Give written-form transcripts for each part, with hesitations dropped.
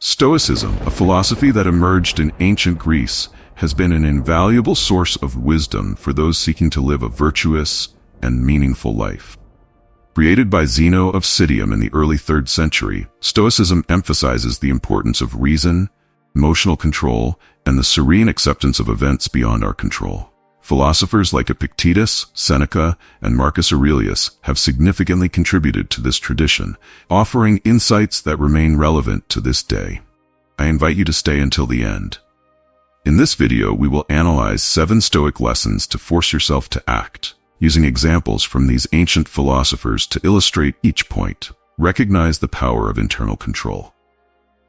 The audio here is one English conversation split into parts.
Stoicism, a philosophy that emerged in ancient Greece, has been an invaluable source of wisdom for those seeking to live a virtuous and meaningful life. Created by Zeno of Citium in the early 3rd century, Stoicism emphasizes the importance of reason, emotional control, and the serene acceptance of events beyond our control. Philosophers like Epictetus, Seneca, and Marcus Aurelius have significantly contributed to this tradition, offering insights that remain relevant to this day. I invite you to stay until the end. In this video, we will analyze 7 Stoic lessons to force yourself to act, using examples from these ancient philosophers to illustrate each point. Recognize the power of internal control.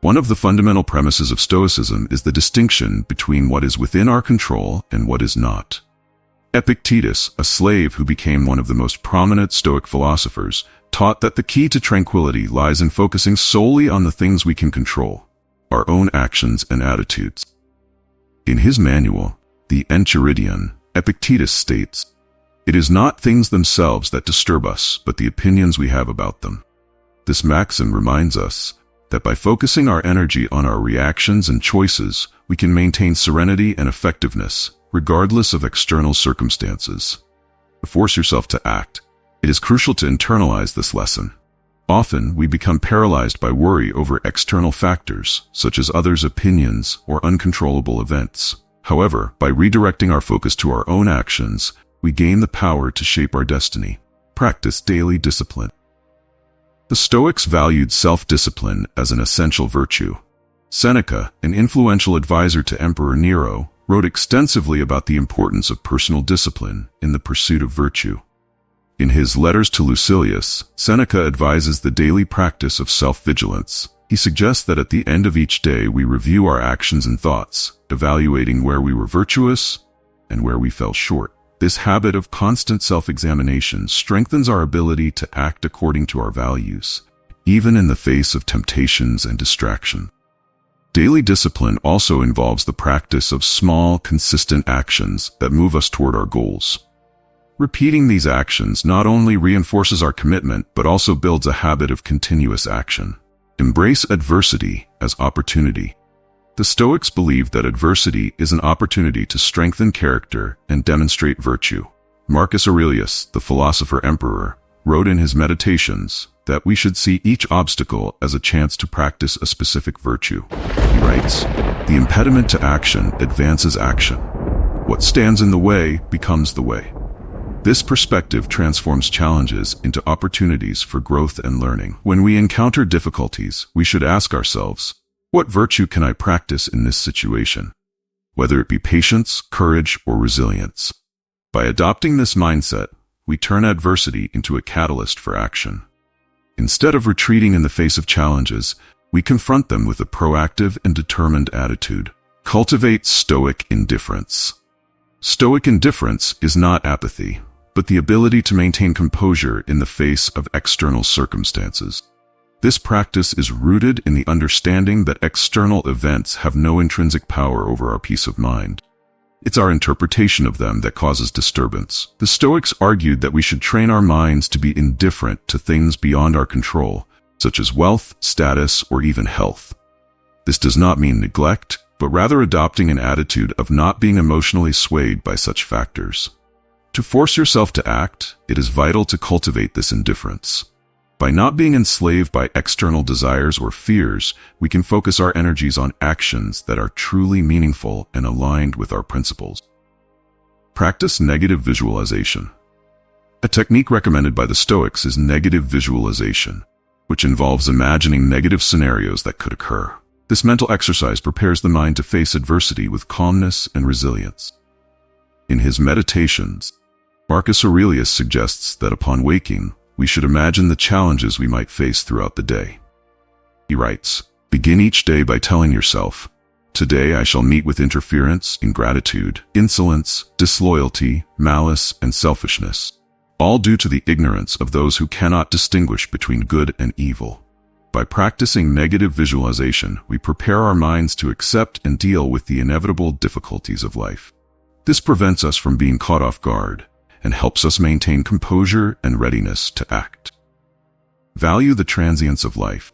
One of the fundamental premises of Stoicism is the distinction between what is within our control and what is not. Epictetus, a slave who became one of the most prominent Stoic philosophers, taught that the key to tranquility lies in focusing solely on the things we can control, our own actions and attitudes. In his manual, the Enchiridion, Epictetus states, "It is not things themselves that disturb us, but the opinions we have about them." This maxim reminds us that by focusing our energy on our reactions and choices, we can maintain serenity and effectiveness, regardless of external circumstances. To force yourself to act, it is crucial to internalize this lesson. Often, we become paralyzed by worry over external factors, such as others' opinions or uncontrollable events. However, by redirecting our focus to our own actions, we gain the power to shape our destiny. Practice daily discipline. The Stoics valued self-discipline as an essential virtue. Seneca, an influential advisor to Emperor Nero, wrote extensively about the importance of personal discipline in the pursuit of virtue. In his Letters to Lucilius, Seneca advises the daily practice of self-vigilance. He suggests that at the end of each day we review our actions and thoughts, evaluating where we were virtuous and where we fell short. This habit of constant self-examination strengthens our ability to act according to our values, even in the face of temptations and distraction. Daily discipline also involves the practice of small, consistent actions that move us toward our goals. Repeating these actions not only reinforces our commitment, but also builds a habit of continuous action. Embrace adversity as opportunity. The Stoics believed that adversity is an opportunity to strengthen character and demonstrate virtue. Marcus Aurelius, the philosopher emperor, wrote in his Meditations that we should see each obstacle as a chance to practice a specific virtue. He writes, "The impediment to action advances action. What stands in the way becomes the way." This perspective transforms challenges into opportunities for growth and learning. When we encounter difficulties, we should ask ourselves, what virtue can I practice in this situation? Whether it be patience, courage, or resilience. By adopting this mindset, we turn adversity into a catalyst for action. Instead of retreating in the face of challenges, we confront them with a proactive and determined attitude. Cultivate Stoic indifference. Stoic indifference is not apathy, but the ability to maintain composure in the face of external circumstances. This practice is rooted in the understanding that external events have no intrinsic power over our peace of mind. It's our interpretation of them that causes disturbance. The Stoics argued that we should train our minds to be indifferent to things beyond our control, such as wealth, status, or even health. This does not mean neglect, but rather adopting an attitude of not being emotionally swayed by such factors. To force yourself to act, it is vital to cultivate this indifference. By not being enslaved by external desires or fears, we can focus our energies on actions that are truly meaningful and aligned with our principles. Practice negative visualization. A technique recommended by the Stoics is negative visualization, which involves imagining negative scenarios that could occur. This mental exercise prepares the mind to face adversity with calmness and resilience. In his Meditations, Marcus Aurelius suggests that upon waking, we should imagine the challenges we might face throughout the day. He writes, "Begin each day by telling yourself, 'Today I shall meet with interference, ingratitude, insolence, disloyalty, malice, and selfishness, all due to the ignorance of those who cannot distinguish between good and evil.'" By practicing negative visualization, we prepare our minds to accept and deal with the inevitable difficulties of life. This prevents us from being caught off guard and helps us maintain composure and readiness to act. Value the transience of life.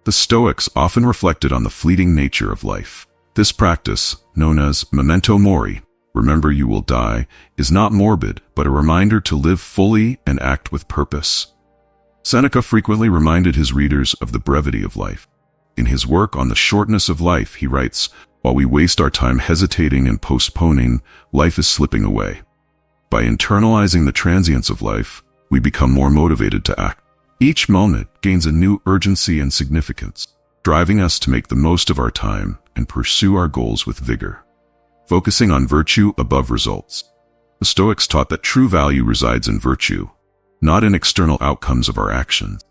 The The Stoics often reflected on the fleeting nature of life. This practice, known as memento mori, remember you will die, is not morbid, but a reminder to live fully and act with purpose. Seneca frequently reminded his readers of the brevity of life. In his work on the shortness of life, he writes, "While we waste our time hesitating and postponing, life is slipping away. By internalizing the transience of life, we become more motivated to act. Each moment gains a new urgency and significance, driving us to make the most of our time and pursue our goals with vigor." Focusing on virtue above results. The Stoics taught that true value resides in virtue, not in external outcomes of our actions.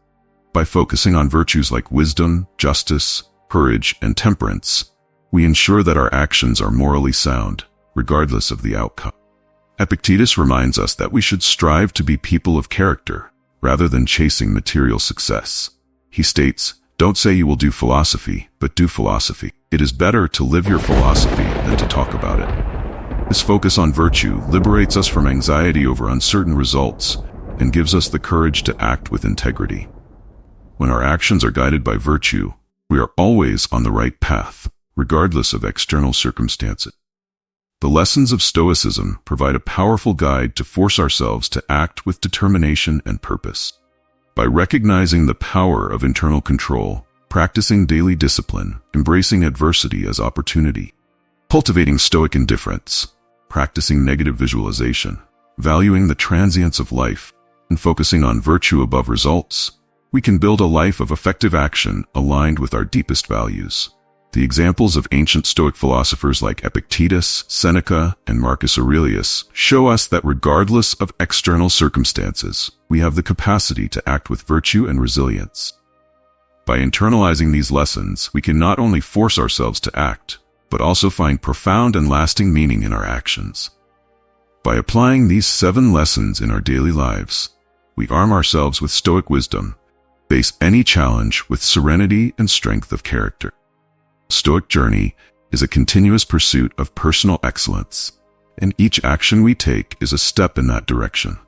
By focusing on virtues like wisdom, justice, courage, and temperance, we ensure that our actions are morally sound, regardless of the outcome. Epictetus reminds us that we should strive to be people of character, rather than chasing material success. He states, "Don't say you will do philosophy, but do philosophy. It is better to live your philosophy than to talk about it." This focus on virtue liberates us from anxiety over uncertain results and gives us the courage to act with integrity. When our actions are guided by virtue, we are always on the right path, regardless of external circumstances. The lessons of Stoicism provide a powerful guide to force ourselves to act with determination and purpose. By recognizing the power of internal control, practicing daily discipline, embracing adversity as opportunity, cultivating Stoic indifference, practicing negative visualization, valuing the transience of life, and focusing on virtue above results, we can build a life of effective action aligned with our deepest values. The examples of ancient Stoic philosophers like Epictetus, Seneca, and Marcus Aurelius show us that regardless of external circumstances, we have the capacity to act with virtue and resilience. By internalizing these lessons, we can not only force ourselves to act, but also find profound and lasting meaning in our actions. By applying these 7 lessons in our daily lives, we arm ourselves with Stoic wisdom, face any challenge with serenity and strength of character. Stoic journey is a continuous pursuit of personal excellence, and each action we take is a step in that direction.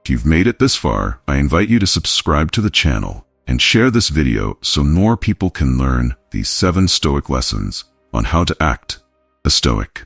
If you've made it this far, I invite you to subscribe to the channel and share this video so more people can learn these 7 Stoic lessons on how to act a Stoic.